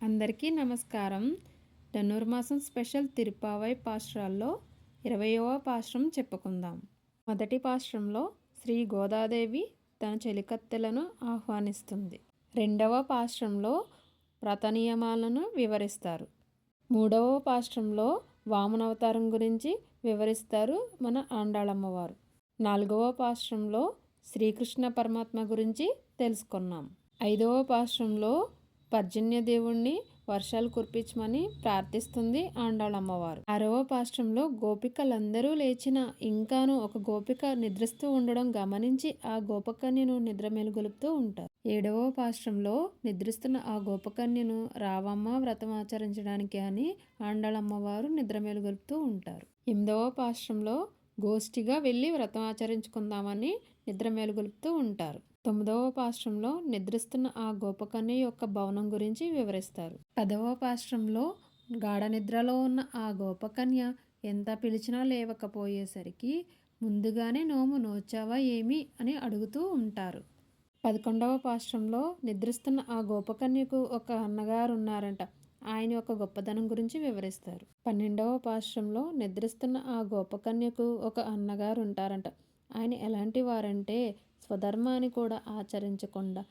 అందరికీ నమస్కారం. ధనుర్మాసం స్పెషల్ తిరుప్పావై పాశ్రాల్లో 20వ పాశ్రం చెప్పుకుందాం. మొదటి పాశ్రంలో శ్రీ గోదాదేవి తన చెలికత్తెలను ఆహ్వానిస్తుంది. రెండవ పాశ్రంలో వ్రత నియమాలను వివరిస్తారు. మూడవ పాశ్రంలో వామనావతారం గురించి వివరిస్తారు మన ఆండాళమ్మవారు. నాలుగవ పాశ్రంలో శ్రీకృష్ణ పరమాత్మ గురించి తెలుసుకున్నాం. ఐదవ పాశ్రంలో పర్జన్య దేవుణ్ణి వర్షాలు కురిపించమని ప్రార్థిస్తుంది ఆండాళమ్మవారు. ఆరవ పాశ్రంలో గోపికలందరూ లేచిన ఇంకాను ఒక గోపిక నిద్రిస్తూ ఉండడం గమనించి ఆ గోపకన్యను నిద్ర మేలుగొలుపుతూ ఉంటారు. ఏడవ పాశ్రంలో నిద్రిస్తున్న ఆ గోపకన్యను రావమ్మ వ్రతం ఆచరించడానికి అని ఆండాళమ్మవారు నిద్ర మేలుగొలుపుతూ ఉంటారు. ఎనిమిదవ పాశ్రంలో గోష్ఠిగా వెళ్ళి వ్రతం ఆచరించుకుందామని నిద్ర మేలుగొలుపుతూ ఉంటారు. 9వ పాశ్రంలో నిద్రిస్తున్న ఆ గోపకన్య యొక్క భవనం గురించి వివరిస్తారు. 10వ పాశ్రంలో గాఢ నిద్రలో ఉన్న ఆ గోపకన్య ఎంత పిలిచినా లేవకపోయేసరికి ముందుగానే నోము నోచావా ఏమి అని అడుగుతూ ఉంటారు. 11వ పాశ్రంలో నిద్రిస్తున్న ఆ గోపకన్యకు ఒక అన్నగారు ఉన్నారంట. ఆయన యొక్క గొప్పదనం గురించి వివరిస్తారు. 12వ పాశ్రంలో నిద్రిస్తున్న ఆ గోపకన్యకు ఒక అన్నగారు ఉంటారంట. ఆయన ఎలాంటి వారంటే స్వధర్మాన్ని కూడా ఆచరించకుండా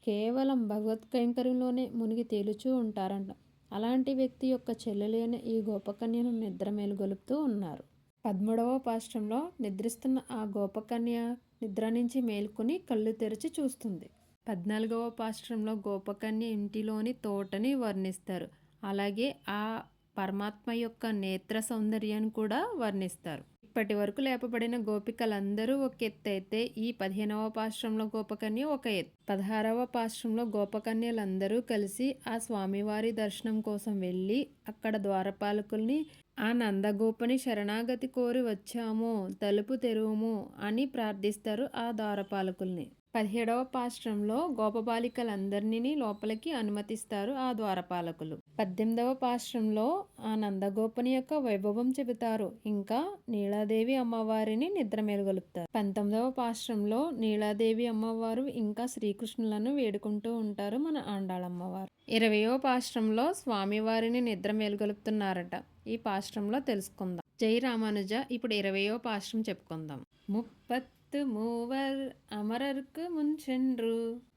కేవలం భగవత్ కైంకర్యంలోనే మునిగి తేలుచూ ఉంటారంట. అలాంటి వ్యక్తి యొక్క చెల్లెలు అయిన ఈ గోపకన్యను నిద్ర మేలుగొలుపుతూ ఉన్నారు. 13వ పాశ్రంలో నిద్రిస్తున్న ఆ గోపకన్య నిద్ర నుంచి మేల్కొని కళ్ళు తెరిచి చూస్తుంది. 14వ పాశ్రంలో గోపకన్య ఇంటిలోని తోటని వర్ణిస్తారు. అలాగే ఆ పరమాత్మ యొక్క నేత్ర సౌందర్యాన్ని కూడా వర్ణిస్తారు. ఇప్పటి వరకు లేపబడిన గోపికలందరూ ఒక ఎత్తు అయితే ఈ 15వ పాశ్రంలో గోపకన్య ఒక ఎత్తు. 16వ పాశ్రంలో గోపకన్యలందరూ కలిసి ఆ స్వామివారి దర్శనం కోసం వెళ్ళి అక్కడ ద్వారపాలకుల్ని ఆ నందగోపని శరణాగతి కోరి వచ్చాము, తలుపు తెరువుము అని ప్రార్థిస్తారు ఆ ద్వారపాలకుల్ని. 17వ పాశ్రంలో గోపబాలికలందరినీ లోపలికి అనుమతిస్తారు ఆ ద్వారపాలకులు. 18వ పాశ్రంలో ఆ నందగోపని యొక్క వైభవం చెబుతారు. ఇంకా నీలాదేవి అమ్మవారిని నిద్ర మేలుగొలుపుతారు. 19వ పాశ్రంలో నీలాదేవి అమ్మవారు ఇంకా శ్రీకృష్ణులను వేడుకుంటూ ఉంటారు మన ఆండాళమ్మవారు. 20వ పాశ్రంలో స్వామివారిని నిద్ర మేలుగొలుపుతున్నారట. ఈ పాశ్రంలో తెలుసుకుందాం. జై రామానుజ. ఇప్పుడు 20వ పాశ్రం చెప్పుకుందాం. மூவர் அமரர்க்கு முன் சென்று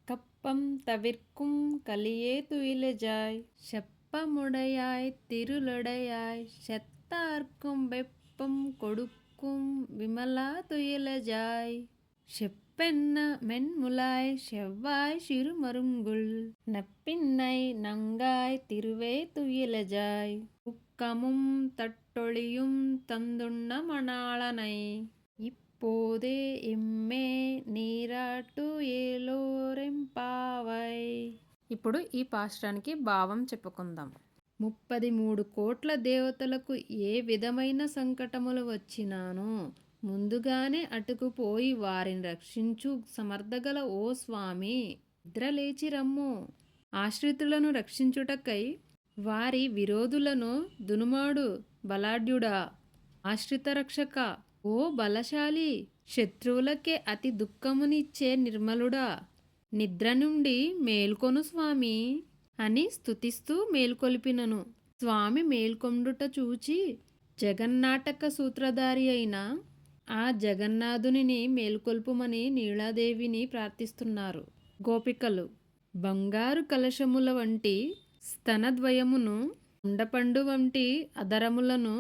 கப்பம் தவிர்க்கும் கலியே துயிலஜாய் செப்பமுடையாய் திருளுடையாய் செத்தார்க்கும் வெப்பம் கொடுக்கும் விமலா துயிலஜாய் செப்பென்ன மென்முலாய் செவ்வாய் சிறுமருங்குள் நப்பின்னை நங்காய் திருவே துயிலஜாய் உக்கமும் தட்டொழியும் தந்துண்ண மணாளனை పోదే ఎమ్మే నీరాటు ఏలోరెంపావై. ఇప్పుడు ఈ పాశ్రానికి భావం చెప్పుకుందాం. 33 కోట్ల దేవతలకు ఏ విధమైన సంకటములు వచ్చినాను ముందుగానే అటుకుపోయి వారిని రక్షించు సమర్థగల ఓ స్వామి, నిద్రలేచి రమ్ము. ఆశ్రితులను రక్షించుటకై వారి విరోధులను దునుమాడు బలాఢ్యుడా, ఆశ్రిత రక్షక, ఓ బలశాలి, శత్రువులకే అతి దుఃఖమునిచ్చే నిర్మలుడా, నిద్ర నుండి మేల్కొను స్వామి అని స్తుతిస్తూ మేల్కొల్పినను. స్వామి మేల్కొండుట చూచి జగన్నాటక సూత్రధారి అయిన ఆ జగన్నాథునిని మేల్కొల్పుమని నీలాదేవిని ప్రార్థిస్తున్నారు గోపికలు. బంగారు కలశముల వంటి స్తనద్వయమును, ఉండపండు వంటి అధరములను,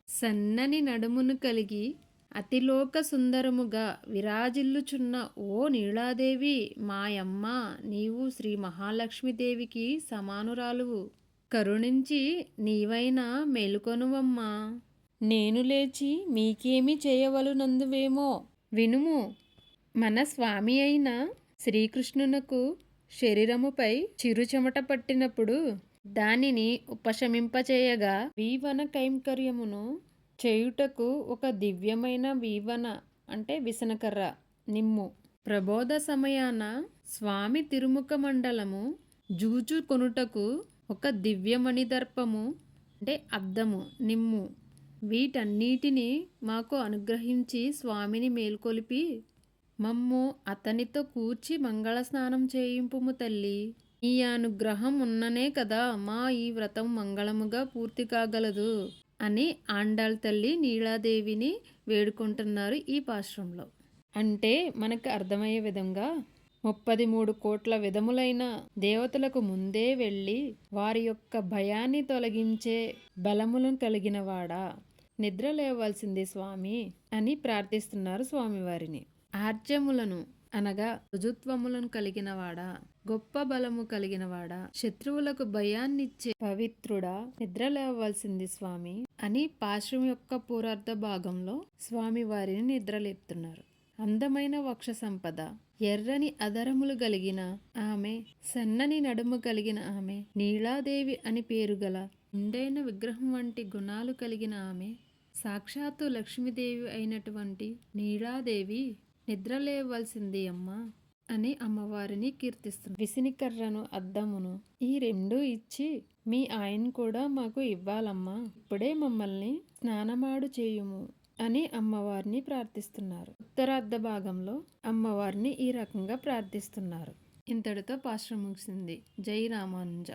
సన్నని నడుమును కలిగి అతిలోక సుందరముగా విరాజిల్లుచున్న ఓ నీలాదేవి మాయమ్మ, నీవు శ్రీ మహాలక్ష్మీదేవికి సమానురాలువు. కరుణించి నీవైనా మేలుకొనువమ్మా. నేను లేచి మీకేమి చేయవలనందువేమో వినుము. మన స్వామి అయిన శ్రీకృష్ణునకు శరీరముపై చిరుచెమట పట్టినప్పుడు దానిని ఉపశమింపచేయగా వీవన కైంకర్యమును చేయుటకు ఒక దివ్యమైన వీవన అంటే విసనకర్ర నిమ్ము. ప్రబోధ సమయాన స్వామి తిరుముఖ మండలము జూచు కొనుటకు ఒక దివ్యమణిదర్పము అంటే అద్దము నిమ్ము. వీటన్నిటినీ మాకు అనుగ్రహించి స్వామిని మేల్కొలిపి మమ్ము అతనితో కూర్చి మంగళ స్నానం చేయింపుము తల్లి. ఈ అనుగ్రహం ఉన్ననే కదా మా ఈ వ్రతం మంగళముగా పూర్తి కాగలదు అని ఆండాళ్ తల్లి నీలాదేవిని వేడుకుంటున్నారు ఈ పాశ్రంలో. అంటే మనకు అర్థమయ్యే విధంగా 33 కోట్ల విధములైన దేవతలకు ముందే వెళ్ళి వారి యొక్క భయాన్ని తొలగించే బలములను కలిగినవాడా, నిద్ర లేవలసింది స్వామి అని ప్రార్థిస్తున్నారు స్వామివారిని. ఆర్జములను అనగా రుజుత్వములను కలిగినవాడా, గొప్ప బలము కలిగినవాడా, శత్రువులకు భయాన్నిచ్చే పవిత్రుడా, నిద్ర లేవలసింది స్వామి అని పాశ్రం యొక్క పూర్వార్ధ భాగంలో స్వామివారిని నిద్రలేపుతున్నారు. అందమైన వక్ష సంపద, ఎర్రని అధరములు కలిగిన ఆమె, సన్నని నడుము కలిగిన ఆమె, నీలాదేవి అని పేరు గల నిండైన విగ్రహం వంటి గుణాలు కలిగిన ఆమె, సాక్షాత్తు లక్ష్మీదేవి అయినటువంటి నీలాదేవి నిద్రలేవలసింది అమ్మా అని అమ్మవారిని కీర్తిస్తుంది. విసినికర్రను అద్దమును ఈ రెండు ఇచ్చి మీ ఆయన కూడా మాకు ఇవ్వాలమ్మా, ఇప్పుడే మమ్మల్ని స్నానమాడు చేయుము అని అమ్మవారిని ప్రార్థిస్తున్నారు. ఉత్తరార్ధ భాగంలో అమ్మవారిని ఈ రకంగా ప్రార్థిస్తున్నారు. ఇంతటితో పాశ్రం ముగిసింది. జై రామానుజ.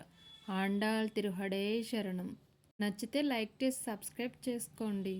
ఆండాళ్ తిరుహడే శరణం. నచ్చితే లైక్ చేసి సబ్స్క్రైబ్ చేసుకోండి.